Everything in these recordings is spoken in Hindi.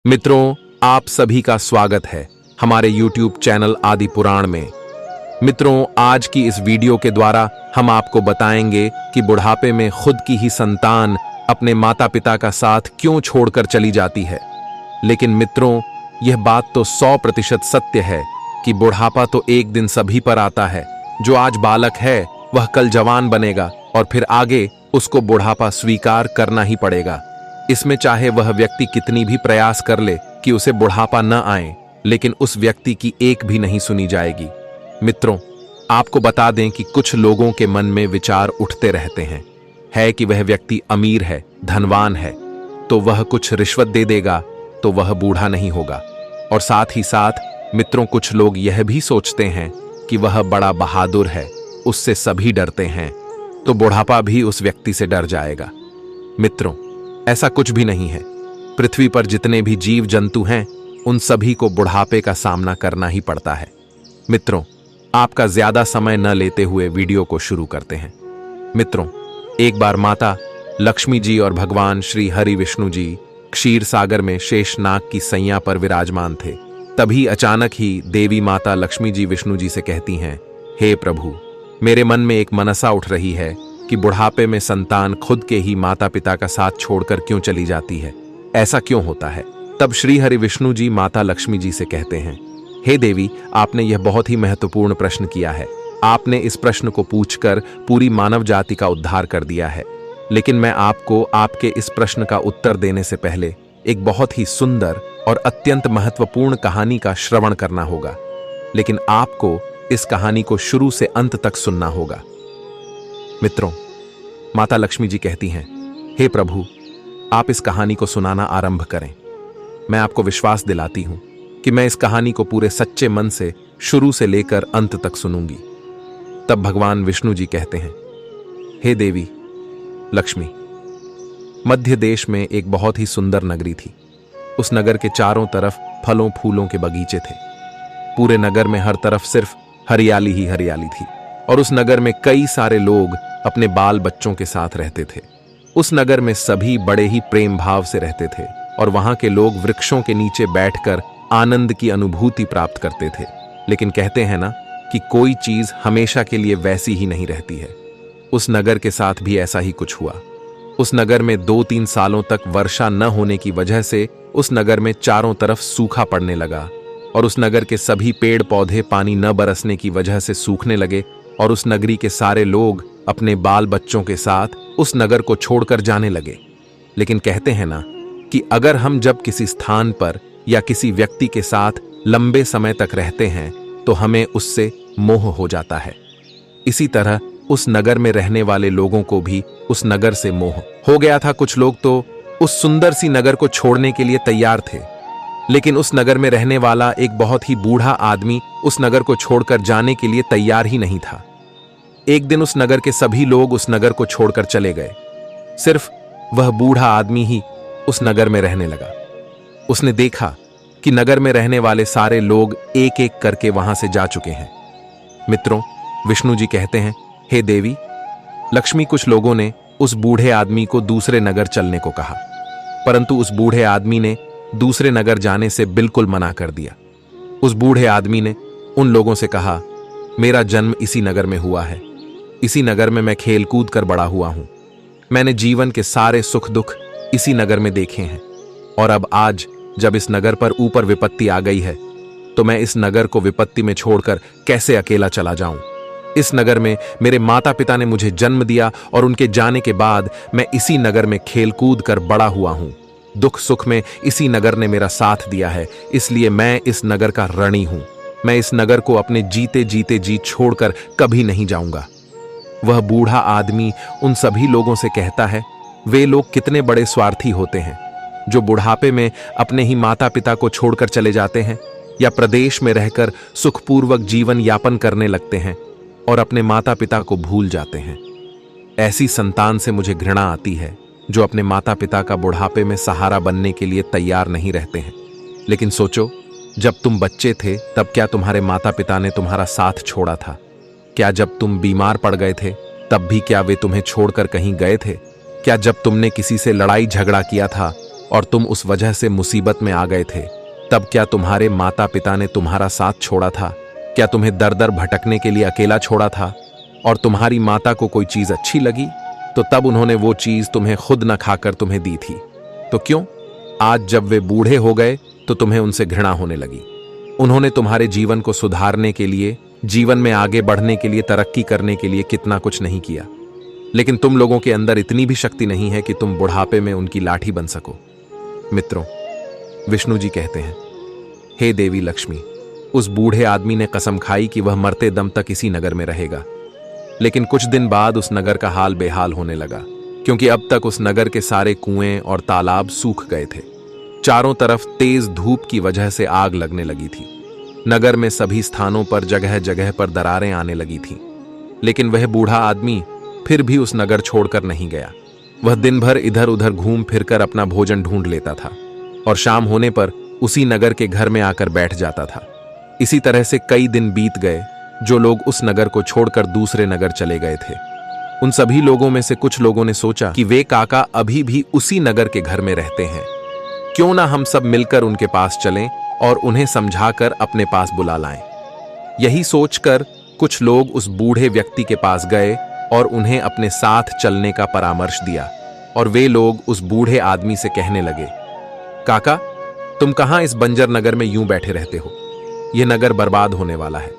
मित्रों, आप सभी का स्वागत है हमारे YouTube चैनल आदि पुराण में। मित्रों, आज की इस वीडियो के द्वारा हम आपको बताएंगे कि बुढ़ापे में खुद की ही संतान अपने माता पिता का साथ क्यों छोड़कर चली जाती है। लेकिन मित्रों, यह बात तो 100% सत्य है कि बुढ़ापा तो एक दिन सभी पर आता है। जो आज बालक है वह कल जवान बनेगा और फिर आगे उसको बुढ़ापा स्वीकार करना ही पड़ेगा। इसमें चाहे वह व्यक्ति कितनी भी प्रयास कर ले कि उसे बुढ़ापा न आए, लेकिन उस व्यक्ति की एक भी नहीं सुनी जाएगी। मित्रों, आपको बता दें कि कुछ लोगों के मन में विचार उठते रहते हैं है कि वह व्यक्ति अमीर है, धनवान है, तो वह कुछ रिश्वत दे देगा तो वह बूढ़ा नहीं होगा। और साथ ही साथ मित्रों, कुछ लोग यह भी सोचते हैं कि वह बड़ा बहादुर है, उससे सभी डरते हैं, तो बुढ़ापा भी उस व्यक्ति से डर जाएगा। मित्रों, ऐसा कुछ भी नहीं है। पृथ्वी पर जितने भी जीव जंतु हैं उन सभी को बुढ़ापे का सामना करना ही पड़ता है। मित्रों, आपका ज्यादा समय न लेते हुए वीडियो को शुरू करते हैं। मित्रों, एक बार माता लक्ष्मी जी और भगवान श्री हरि विष्णु जी क्षीर सागर में शेषनाग की सैया पर विराजमान थे। तभी अचानक ही देवी माता लक्ष्मी जी विष्णु जी से कहती हैं, हे प्रभु, मेरे मन में एक मनसा उठ रही है कि बुढ़ापे में संतान खुद के ही माता पिता का साथ छोड़कर क्यों चली जाती है, ऐसा क्यों होता है। तब श्री हरि विष्णु जी माता लक्ष्मी जी से कहते हैं, हे देवी, आपने यह बहुत ही महत्वपूर्ण प्रश्न किया है। आपने इस प्रश्न को पूछकर पूरी मानव जाति का उद्धार कर दिया है। लेकिन मैं आपको आपके इस प्रश्न का उत्तर देने से पहले एक बहुत ही सुंदर और अत्यंत महत्वपूर्ण कहानी का श्रवण करना होगा। लेकिन आपको इस कहानी को शुरू से अंत तक सुनना होगा। मित्रों, माता लक्ष्मी जी कहती हैं, हे प्रभु, आप इस कहानी को सुनाना आरंभ करें। मैं आपको विश्वास दिलाती हूं कि मैं इस कहानी को पूरे सच्चे मन से शुरू से लेकर अंत तक सुनूंगी। तब भगवान विष्णु जी कहते हैं, हे देवी लक्ष्मी, मध्य देश में एक बहुत ही सुंदर नगरी थी। उस नगर के चारों तरफ फलों फूलों के बगीचे थे। पूरे नगर में हर तरफ सिर्फ हरियाली ही हरियाली थी। और उस नगर में कई सारे लोग अपने बाल बच्चों के साथ रहते थे। उस नगर में सभी बड़े ही प्रेम भाव से रहते थे और वहां के लोग वृक्षों के नीचे बैठकर आनंद की अनुभूति प्राप्त करते थे। लेकिन कहते हैं ना कि कोई चीज हमेशा के लिए वैसी ही नहीं रहती है। उस नगर के साथ भी ऐसा ही कुछ हुआ। उस नगर में 2-3 सालों तक वर्षा न होने की वजह से उस नगर में चारों तरफ सूखा पड़ने लगा और उस नगर के सभी पेड़ पौधे पानी न बरसने की वजह से सूखने लगे और उस नगरी के सारे लोग अपने बाल बच्चों के साथ उस नगर को छोड़कर जाने लगे। लेकिन कहते हैं ना कि अगर हम जब किसी स्थान पर या किसी व्यक्ति के साथ लंबे समय तक रहते हैं तो हमें उससे मोह हो जाता है। इसी तरह उस नगर में रहने वाले लोगों को भी उस नगर से मोह हो गया था। कुछ लोग तो उस सुंदर सी नगर को छोड़ने के लिए तैयार थे, लेकिन उस नगर में रहने वाला एक बहुत ही बूढ़ा आदमी उस नगर को छोड़कर जाने के लिए तैयार ही नहीं था। एक दिन उस नगर के सभी लोग उस नगर को छोड़कर चले गए। सिर्फ वह बूढ़ा आदमी ही उस नगर में रहने लगा। उसने देखा कि नगर में रहने वाले सारे लोग एक एक करके वहां से जा चुके हैं। मित्रों, विष्णु जी कहते हैं, हे देवी लक्ष्मी, कुछ लोगों ने उस बूढ़े आदमी को दूसरे नगर चलने को कहा, परंतु उस बूढ़े आदमी ने दूसरे नगर जाने से बिल्कुल मना कर दिया। उस बूढ़े आदमी ने उन लोगों से कहा, मेरा जन्म इसी नगर में हुआ है, इसी नगर में मैं खेल कूद कर बड़ा हुआ हूं। मैंने जीवन के सारे सुख दुख इसी नगर में देखे हैं और अब आज जब इस नगर पर ऊपर विपत्ति आ गई है तो मैं इस नगर को विपत्ति में छोड़कर कैसे अकेला चला जाऊं। इस नगर में मेरे माता पिता ने मुझे जन्म दिया और उनके जाने के बाद मैं इसी नगर में खेल कूद कर बड़ा हुआ हूं। दुख सुख में इसी नगर ने मेरा साथ दिया है, इसलिए मैं इस नगर का ऋणी हूं। मैं इस नगर को अपने जीते जीते जी छोड़कर कभी नहीं जाऊंगा। वह बूढ़ा आदमी उन सभी लोगों से कहता है, वे लोग कितने बड़े स्वार्थी होते हैं जो बुढ़ापे में अपने ही माता पिता को छोड़कर चले जाते हैं या प्रदेश में रहकर सुखपूर्वक जीवन यापन करने लगते हैं और अपने माता पिता को भूल जाते हैं। ऐसी संतान से मुझे घृणा आती है जो अपने माता पिता का बुढ़ापे में सहारा बनने के लिए तैयार नहीं रहते हैं। लेकिन सोचो, जब तुम बच्चे थे तब क्या तुम्हारे माता पिता ने तुम्हारा साथ छोड़ा था? क्या जब तुम बीमार पड़ गए थे तब भी क्या वे तुम्हें छोड़कर कहीं गए थे? क्या जब तुमने किसी से लड़ाई झगड़ा किया था और तुम उस वजह से मुसीबत में आ गए थे, तब क्या तुम्हारे माता पिता ने तुम्हारा साथ छोड़ा था? क्या तुम्हें दर दर भटकने के लिए अकेला छोड़ा था? और तुम्हारी माता को कोई चीज अच्छी लगी तो तब उन्होंने वो चीज तुम्हें खुद न खाकर तुम्हें दी थी। तो क्यों आज जब वे बूढ़े हो गए तो तुम्हें उनसे घृणा होने लगी? उन्होंने तुम्हारे जीवन को सुधारने के लिए, जीवन में आगे बढ़ने के लिए, तरक्की करने के लिए कितना कुछ नहीं किया, लेकिन तुम लोगों के अंदर इतनी भी शक्ति नहीं है कि तुम बुढ़ापे में उनकी लाठी बन सको। मित्रों, विष्णु जी कहते हैं, हे देवी लक्ष्मी, उस बूढ़े आदमी ने कसम खाई कि वह मरते दम तक इसी नगर में रहेगा। लेकिन कुछ दिन बाद उस नगर का हाल बेहाल होने लगा, क्योंकि अब तक उस नगर के सारे कुएं और तालाब सूख गए थे। चारों तरफ तेज धूप की वजह से आग लगने लगी थी। नगर में सभी स्थानों पर जगह जगह पर दरारें आने लगी थीं। लेकिन वह बूढ़ा आदमी फिर भी उस नगर छोड़कर नहीं गया। वह दिन भर इधर उधर घूम फिरकर अपना भोजन ढूंढ लेता था और शाम होने पर उसी नगर के घर में आकर बैठ जाता था। इसी तरह से कई दिन बीत गए। जो लोग उस नगर को छोड़कर दूसरे नगर चले गए थे, उन सभी लोगों में से कुछ लोगों ने सोचा कि वे काका अभी भी उसी नगर के घर में रहते हैं, क्यों ना हम सब मिलकर उनके पास चलें और उन्हें समझाकर अपने पास बुला लाएं। यही सोचकर कुछ लोग उस बूढ़े व्यक्ति के पास गए और उन्हें अपने साथ चलने का परामर्श दिया। और वे लोग उस बूढ़े आदमी से कहने लगे, काका, तुम कहां इस बंजर नगर में यूं बैठे रहते हो? यह नगर बर्बाद होने वाला है।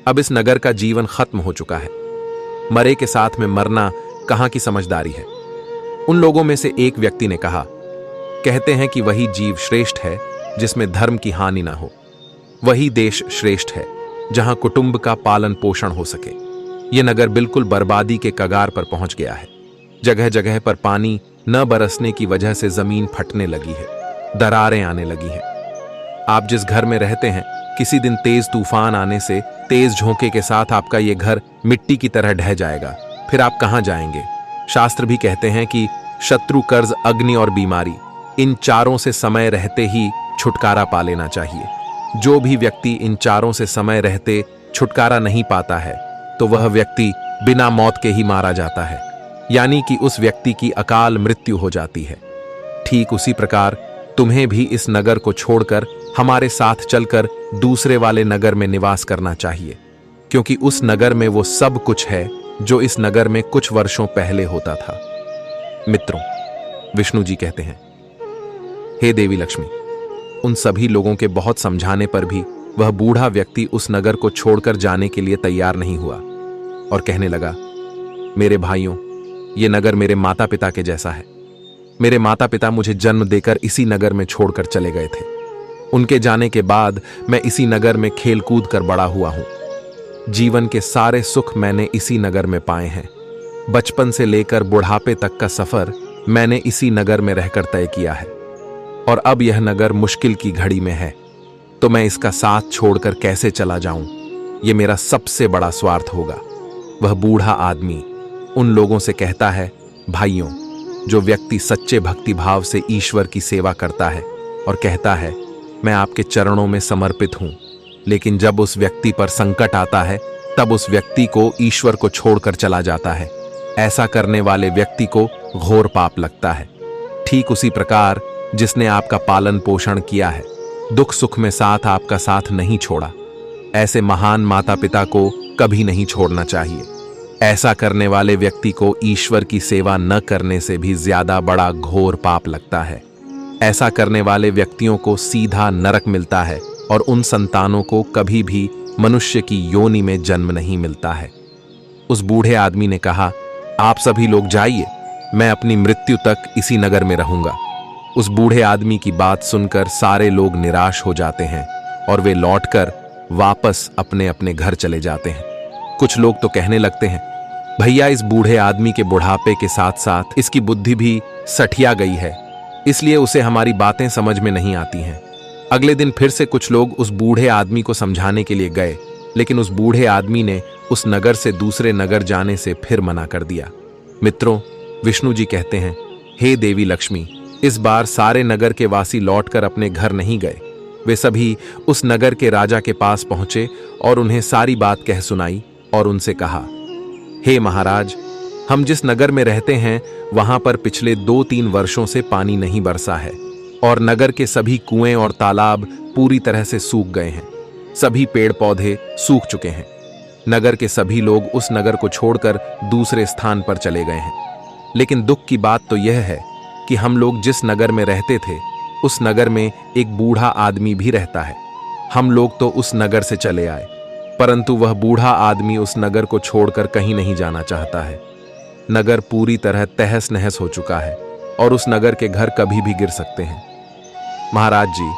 अब इस नगर का जीवन खत्म हो चुका है। मरे के साथ में मरना कहां की समझदारी है? उन लोगों में से एक व्यक्ति ने कहा, कहते हैं कि वही जीव श्रेष्ठ है जिसमें धर्म की हानि ना हो। वही देश श्रेष्ठ है जहां कुटुंब का पालन पोषण हो सके। यह नगर बिल्कुल बर्बादी के कगार पर पहुंच गया है। जगह जगह पर पानी न बरसने की वजह से जमीन फटने लगी है, दरारें आने लगी हैं। आप जिस घर में रहते हैं, किसी दिन तेज तूफान आने से तेज झोंके के साथ आपका यह घर मिट्टी की तरह ढह जाएगा। फिर आप कहां जाएंगे? शास्त्र भी कहते हैं कि शत्रु, कर्ज, अग्नि और बीमारी, इन चारों से समय रहते ही छुटकारा पा लेना चाहिए। जो भी व्यक्ति इन चारों से समय रहते छुटकारा नहीं पाता है तो वह व्यक्ति बिना मौत के ही मारा जाता है, यानी कि उस व्यक्ति की अकाल मृत्यु हो जाती है। ठीक उसी प्रकार तुम्हें भी इस नगर को छोड़कर हमारे साथ चलकर दूसरे वाले नगर में निवास करना चाहिए, क्योंकि उस नगर में वो सब कुछ है जो इस नगर में कुछ वर्षों पहले होता था। मित्रों, विष्णु जी कहते हैं, हे देवी लक्ष्मी, उन सभी लोगों के बहुत समझाने पर भी वह बूढ़ा व्यक्ति उस नगर को छोड़कर जाने के लिए तैयार नहीं हुआ और कहने लगा, मेरे भाइयों, ये नगर मेरे माता पिता के जैसा है। मेरे माता पिता मुझे जन्म देकर इसी नगर में छोड़कर चले गए थे। उनके जाने के बाद मैं इसी नगर में खेल कूद कर बड़ा हुआ हूं। जीवन के सारे सुख मैंने इसी नगर में पाए हैं। बचपन से लेकर बुढ़ापे तक का सफर मैंने इसी नगर में रहकर तय किया है। और अब यह नगर मुश्किल की घड़ी में है, तो मैं इसका साथ छोड़कर कैसे चला जाऊं? यह मेरा सबसे बड़ा स्वार्थ होगा। वह बूढ़ा आदमी उन लोगों से कहता है, भाइयों, जो व्यक्ति सच्चे भक्ति भाव से ईश्वर की सेवा करता है और कहता है, मैं आपके चरणों में समर्पित हूं, लेकिन जब उस व्यक्ति पर संकट आता है तब उस व्यक्ति को ईश्वर को छोड़कर चला जाता है, ऐसा करने वाले व्यक्ति को घोर पाप लगता है। ठीक उसी प्रकार जिसने आपका पालन पोषण किया है, दुख सुख में साथ आपका साथ नहीं छोड़ा, ऐसे महान माता पिता को कभी नहीं छोड़ना चाहिए। ऐसा करने वाले व्यक्ति को ईश्वर की सेवा न करने से भी ज्यादा बड़ा घोर पाप लगता है। ऐसा करने वाले व्यक्तियों को सीधा नरक मिलता है और उन संतानों को कभी भी मनुष्य की योनि में जन्म नहीं मिलता है। उस बूढ़े आदमी ने कहा, आप सभी लोग जाइए, मैं अपनी मृत्यु तक इसी नगर में रहूंगा। उस बूढ़े आदमी की बात सुनकर सारे लोग निराश हो जाते हैं और वे लौटकर वापस अपने अपने घर चले जाते हैं। कुछ लोग तो कहने लगते हैं, भैया, इस बूढ़े आदमी के बुढ़ापे के साथ साथ इसकी बुद्धि भी सठिया गई है, इसलिए उसे हमारी बातें समझ में नहीं आती हैं। अगले दिन फिर से कुछ लोग उस बूढ़े आदमी को समझाने के लिए गए, लेकिन उस बूढ़े आदमी ने उस नगर से दूसरे नगर जाने से फिर मना कर दिया। मित्रों, विष्णु जी कहते हैं, हे देवी लक्ष्मी, इस बार सारे नगर के वासी लौटकर अपने घर नहीं गए। वे सभी उस नगर के राजा के पास पहुंचे और उन्हें सारी बात कह सुनाई और उनसे कहा, हे महाराज, हम जिस नगर में रहते हैं वहां पर पिछले 2-3 वर्षों से पानी नहीं बरसा है और नगर के सभी कुएं और तालाब पूरी तरह से सूख गए हैं। सभी पेड़ पौधे सूख चुके हैं। नगर के सभी लोग उस नगर को छोड़कर दूसरे स्थान पर चले गए हैं। लेकिन दुख की बात तो यह है कि हम लोग जिस नगर में रहते थे उस नगर में एक बूढ़ा आदमी भी रहता है। हम लोग तो उस नगर से चले आए, परंतु वह बूढ़ा आदमी उस नगर को छोड़कर कहीं नहीं जाना चाहता है। नगर पूरी तरह तहस नहस हो चुका है और उस नगर के घर कभी भी गिर सकते हैं। महाराज जी,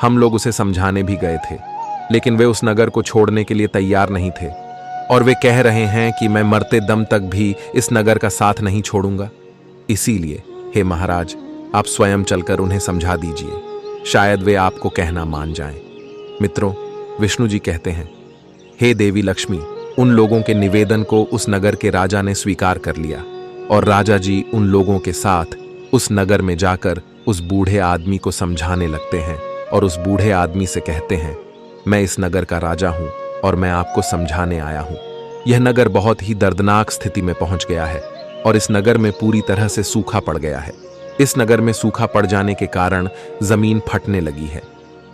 हम लोग उसे समझाने भी गए थे, लेकिन वे उस नगर को छोड़ने के लिए तैयार नहीं थे और वे कह रहे हैं कि मैं मरते दम तक भी इस नगर का साथ नहीं छोड़ूंगा। इसीलिए हे महाराज, आप स्वयं चलकर उन्हें समझा दीजिए, शायद वे आपको कहना मान जाएं। मित्रों, विष्णु जी कहते हैं, हे देवी लक्ष्मी, उन लोगों के निवेदन को उस नगर के राजा ने स्वीकार कर लिया और राजा जी उन लोगों के साथ उस नगर में जाकर उस बूढ़े आदमी को समझाने लगते हैं और उस बूढ़े आदमी से कहते हैं, मैं इस नगर का राजा हूं और मैं आपको समझाने आया हूं। यह नगर बहुत ही दर्दनाक स्थिति में पहुंच गया है और इस नगर में पूरी तरह से सूखा पड़ गया है। इस नगर में सूखा पड़ जाने के कारण जमीन फटने लगी है।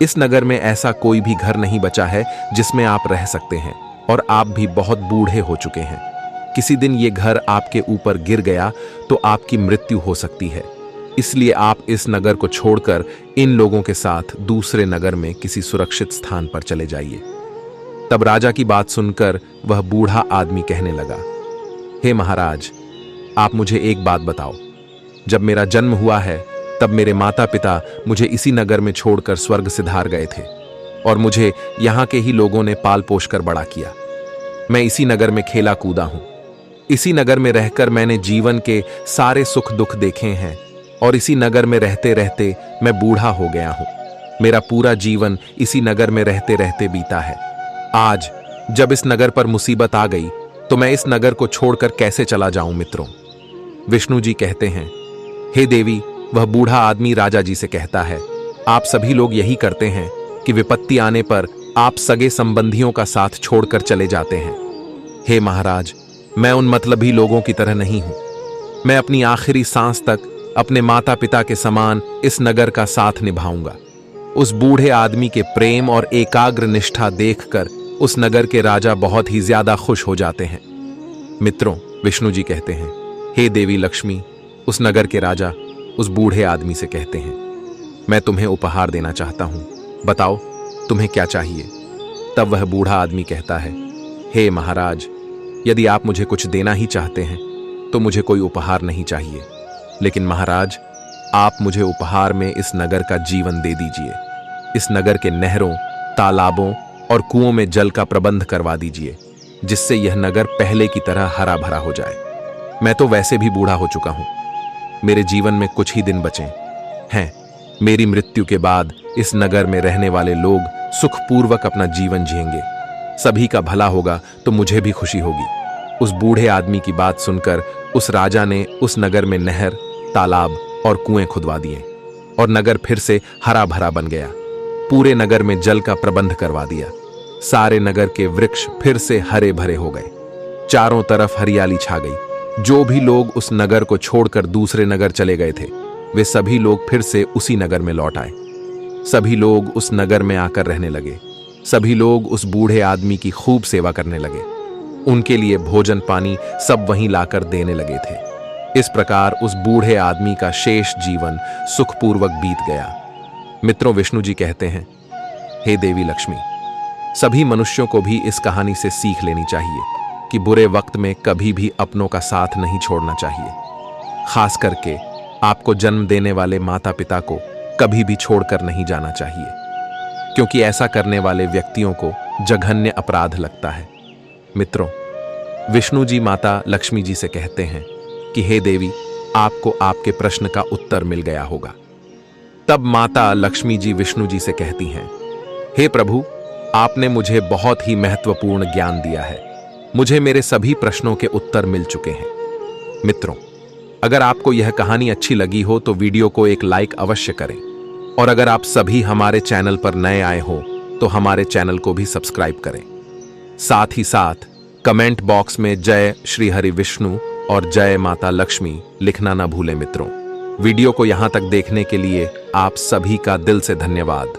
इस नगर में ऐसा कोई भी घर नहीं बचा है जिसमें आप रह सकते हैं और आप भी बहुत बूढ़े हो चुके हैं। किसी दिन ये घर आपके ऊपर गिर गया तो आपकी मृत्यु हो सकती है। इसलिए आप इस नगर को छोड़कर इन लोगों के साथ दूसरे नगर में किसी सुरक्षित स्थान पर चले जाइए। तब राजा की बात सुनकर वह बूढ़ा आदमी कहने लगा, हे महाराज, आप मुझे एक बात बताओ। जब मेरा जन्म हुआ है तब मेरे माता पिता मुझे इसी नगर में छोड़कर स्वर्ग सिधार गए थे और मुझे यहाँ के ही लोगों ने पाल पोष कर बड़ा किया। मैं इसी नगर में खेला कूदा हूं। इसी नगर में रहकर मैंने जीवन के सारे सुख दुख देखे हैं और इसी नगर में रहते रहते मैं बूढ़ा हो गया हूं। मेरा पूरा जीवन इसी नगर में रहते रहते बीता है। आज जब इस नगर पर मुसीबत आ गई तो मैं इस नगर को छोड़कर कैसे चला जाऊं मित्रों। विष्णु जी कहते हैं, हे देवी, वह बूढ़ा आदमी राजा जी से कहता है, आप सभी लोग यही करते हैं कि विपत्ति आने पर आप सगे संबंधियों का साथ छोड़कर चले जाते हैं। हे महाराज, मैं उन मतलबी लोगों की तरह नहीं हूं। मैं अपनी आखिरी सांस तक अपने माता पिता के समान इस नगर का साथ निभाऊंगा। उस बूढ़े आदमी के प्रेम और एकाग्र निष्ठा देखकर उस नगर के राजा बहुत ही ज्यादा खुश हो जाते हैं। मित्रों, विष्णु जी कहते हैं, हे देवी लक्ष्मी, उस नगर के राजा उस बूढ़े आदमी से कहते हैं, मैं तुम्हें उपहार देना चाहता हूं, बताओ तुम्हें क्या चाहिए। तब वह बूढ़ा आदमी कहता है, हे महाराज, यदि आप मुझे कुछ देना ही चाहते हैं तो मुझे कोई उपहार नहीं चाहिए, लेकिन महाराज, आप मुझे उपहार में इस नगर का जीवन दे दीजिए। इस नगर के नहरों, तालाबों और कुओं में जल का प्रबंध करवा दीजिए, जिससे यह नगर पहले की तरह हरा भरा हो जाए। मैं तो वैसे भी बूढ़ा हो चुका हूं। मेरे जीवन में कुछ ही दिन बचे हैं। मेरी मृत्यु के बाद इस नगर में रहने वाले लोग सुखपूर्वक अपना जीवन जिएंगे। सभी का भला होगा तो मुझे भी खुशी होगी। उस बूढ़े आदमी की बात सुनकर उस राजा ने उस नगर में नहर, तालाब और कुएं खुदवा दिए और नगर फिर से हरा भरा बन गया। पूरे नगर में जल का प्रबंध करवा दिया। सारे नगर के वृक्ष फिर से हरे भरे हो गए। चारों तरफ हरियाली छा गई। जो भी लोग उस नगर को छोड़कर दूसरे नगर चले गए थे, वे सभी लोग फिर से उसी नगर में लौट आए। सभी लोग उस नगर में आकर रहने लगे। सभी लोग उस बूढ़े आदमी की खूब सेवा करने लगे। उनके लिए भोजन पानी सब वहीं लाकर देने लगे थे। इस प्रकार उस बूढ़े आदमी का शेष जीवन सुखपूर्वक बीत गया। मित्रों, विष्णु जी कहते हैं, हे देवी लक्ष्मी, सभी मनुष्यों को भी इस कहानी से सीख लेनी चाहिए कि बुरे वक्त में कभी भी अपनों का साथ नहीं छोड़ना चाहिए। खास करके आपको जन्म देने वाले माता पिता को कभी भी छोड़कर नहीं जाना चाहिए, क्योंकि ऐसा करने वाले व्यक्तियों को जघन्य अपराध लगता है। मित्रों, विष्णु जी माता लक्ष्मी जी से कहते हैं कि हे देवी, आपको आपके प्रश्न का उत्तर मिल गया होगा। तब माता लक्ष्मी जी विष्णु जी से कहती हैं, हे प्रभु, आपने मुझे बहुत ही महत्वपूर्ण ज्ञान दिया है। मुझे मेरे सभी प्रश्नों के उत्तर मिल चुके हैं। मित्रों, अगर आपको यह कहानी अच्छी लगी हो तो वीडियो को एक लाइक अवश्य करें, और अगर आप सभी हमारे चैनल पर नए आए हो तो हमारे चैनल को भी सब्सक्राइब करें। साथ ही साथ कमेंट बॉक्स में जय श्री हरि विष्णु और जय माता लक्ष्मी लिखना ना भूलें मित्रों। वीडियो को यहां तक देखने के लिए आप सभी का दिल से धन्यवाद।